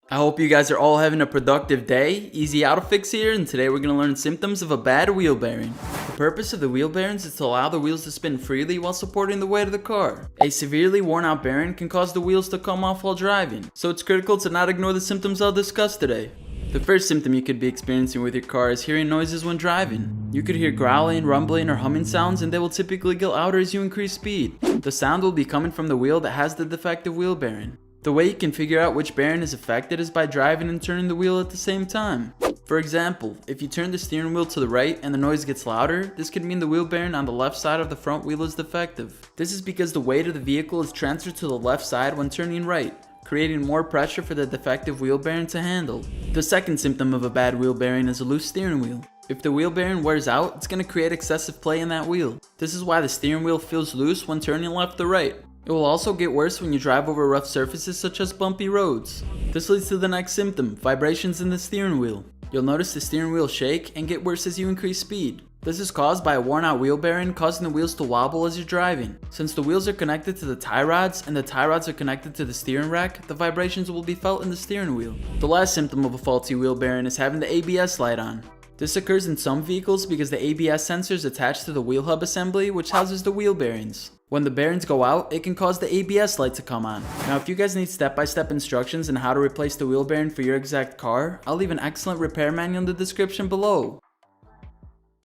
I hope you guys are all having a productive day. Easy Autofix here, and today we're going to learn symptoms of a bad wheel bearing. The purpose of the wheel bearings is to allow the wheels to spin freely while supporting the weight of the car. A severely worn out bearing can cause the wheels to come off while driving, so it's critical to not ignore the symptoms I'll discuss today. The first symptom you could be experiencing with your car is hearing noises when driving. You could hear growling, rumbling, or humming sounds, and they will typically get louder as you increase speed. The sound will be coming from the wheel that has the defective wheel bearing. The way you can figure out which bearing is affected is by driving and turning the wheel at the same time. For example, if you turn the steering wheel to the right and the noise gets louder, this could mean the wheel bearing on the left side of the front wheel is defective. This is because the weight of the vehicle is transferred to the left side when turning right, creating more pressure for the defective wheel bearing to handle. The second symptom of a bad wheel bearing is a loose steering wheel. If the wheel bearing wears out, it's going to create excessive play in that wheel. This is why the steering wheel feels loose when turning left or right. It will also get worse when you drive over rough surfaces such as bumpy roads. This leads to the next symptom, vibrations in the steering wheel. You'll notice the steering wheel shake and get worse as you increase speed. This is caused by a worn out wheel bearing causing the wheels to wobble as you're driving. Since the wheels are connected to the tie rods and the tie rods are connected to the steering rack, the vibrations will be felt in the steering wheel. The last symptom of a faulty wheel bearing is having the ABS light on. This occurs in some vehicles because the ABS sensor is attached to the wheel hub assembly, which houses the wheel bearings. When the bearings go out, it can cause the ABS light to come on. Now, if you guys need step-by-step instructions on how to replace the wheel bearing for your exact car, I'll leave an excellent repair manual in the description below.